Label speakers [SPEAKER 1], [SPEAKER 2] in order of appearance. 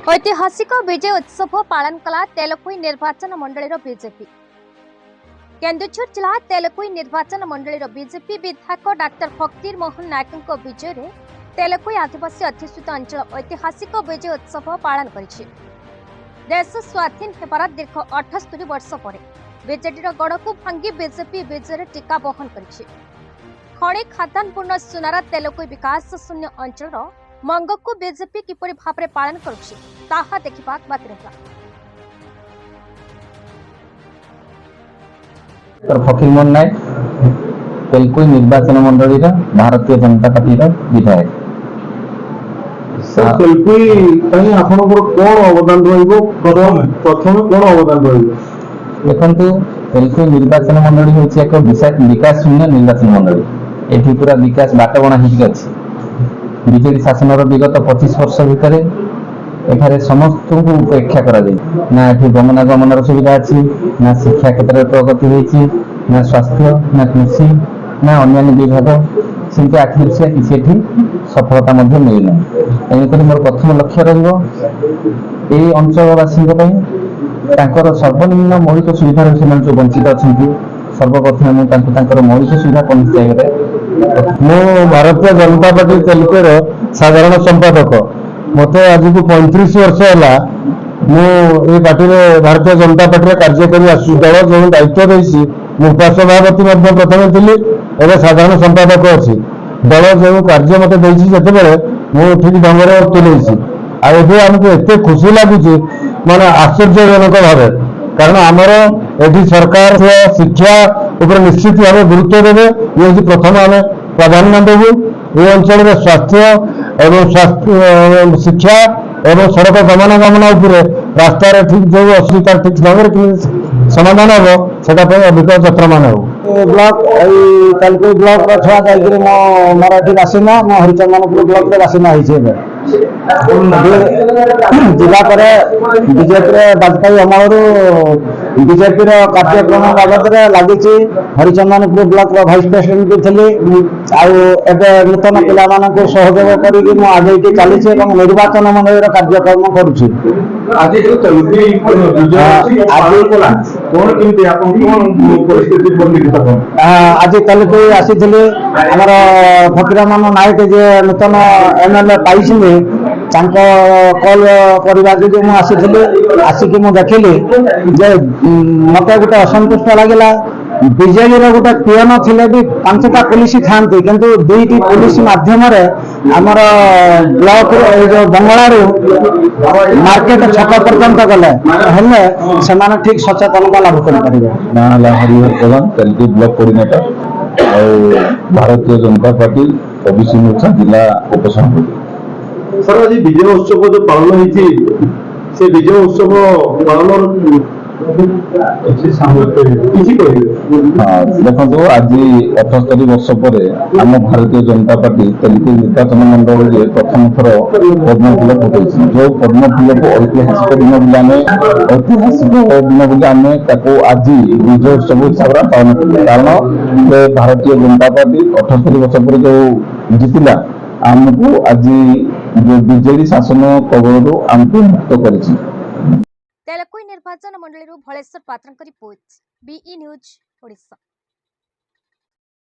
[SPEAKER 1] ऐतिहासिक विजय उत्सव पालन कला तेलकोई निर्वाचन मंडल बीजेपी। केन्दुझर जिला तेलकोई निर्वाचन मंडल बीजेपी विधायक डाक्टर फकीर मोहन नायक विजय रे तेलकोई आदिवासी अध्युषित अंचल ऐतिहासिक विजय उत्सव पालन करिछि। देश स्वाधीन हेबार दीर्घ 78 वर्ष पर बीजेडीर गढ़ को भांगी बीजेपी विजय टीका बहन करिछि। खणी खादानपूर्ण सुनारा तेलकोई विकास शून्य अंचल मंग को बीजेपी किपरि भाव पालन करुछि ताहा देखिबा बाकी रहला।
[SPEAKER 2] फकीर मोहन नायक तेलकोई निर्वाचन मंडल भारतीय जनता पार्टी विधायक।
[SPEAKER 3] तेलकोई कौन अवदान प्रथम कौन अवदान
[SPEAKER 2] देखु तेलकोई निर्वाचन मंडल हूँ एक विकास शून्य निर्वाचन मंडल। ये पूरा विकास बाट बना बीजेडी शासन विगत 25 वर्ष भितर एठारे समस्त को उपेक्षा करा ना ये गमनागमन सुविधा अच्छी ना शिक्षा क्षेत्र में प्रगति होती ना स्वास्थ्य ना कृषि ना अन्य विभाग सेमती आखिर किसी सफलता मिलना। तेणुक मोर प्रथम लक्ष्य रही अंचलवासी सर्वनिम्न मौलिक सुविधा जो वंचित अच्छा सर्वप्रथम मौलिक सुविधा पहुंचाइए।
[SPEAKER 3] मु भारतीय जनता पार्टी तेलुगुर साधारण संपादक। मत आज को 35 वर्ष है मु पार्टी भारतीय जनता पार्टी कार्यकारी आसु दल जो दायित्व देसी उपसभापति प्रथम थी एवं साधारण संपादक अच्छी दल जो कार्य मत देते मु ठीक ढंग से तुले आमको एत खुशी लगुच माने आश्चर्यजनक भाव कारण आमर ये सरकार शिक्षा उपर निश्चित भाव गुरुत्व देवे ये प्रथम आम प्राधान्य देवु। ये अंचल स्वास्थ्य एवं शिक्षा एवं सड़क गमनागमन रास्तार ठीक जो असुविधा ठीक ढंग समाधान हम से अधिक यत्नमान हो। ब्लॉक तेलकोई ब्लॉक छुआ जाकर मोर ये बासिंदा मो हरिचंदनपुर ब्लॉक बासिंदा होती जिला पर बीजेपी वाजपेयी अमल बीजेपी कार्यक्रम बाबद लगी हरिचंदनपुर ब्लॉक भाइस प्रेसिडेंट भी थी आगे नूतन पिला सहयोग कर आगे चली निर्वाचन मंडल कार्यक्रम करुच्ची। आज तेलकोई आसी आमर फकीर मोहन नायक जे नूतन एमएलए पाई कल करने जो मुझे आसिक देखिली जे मत गोटे असंतुष्ट लगे बीजेडी गोटे पीएन थे भी 5टा पुलिस था किंतु 2टी पुलिस मध्यम आमर ब्लॉक जो बंगलू मार्केट छक पर्यंत गले से ठीक सचेतनता लाभ कर
[SPEAKER 2] block coordinator Bharatiya Janata party OBC मोर्चा जिला उपसभापति।
[SPEAKER 3] सर आज विजय उत्सव जो पालन होती से विजय उत्सव पालन
[SPEAKER 2] देखो आज 78 वर्ष पर आम भारतीय जनता पार्टी तेलुगु निर्वाचन मंडल प्रथम थर पद्म फूल फुटे जो पद्म फूल को ऐतिहासिक दिन बोले आम ऐतिहासिक दिन बोले आम आज विजय उत्सव हिसाब से पालन कर कारण भारतीय जनता पार्टी 78 वर्ष पर जो जीतला आमको आज जो बीजेडी शासन कबल आमको मुक्त कर।
[SPEAKER 1] तेलकोई निर्वाचन मंडल भलेश्वर पात्र रिपोर्ट बीई न्यूज ओडिशा।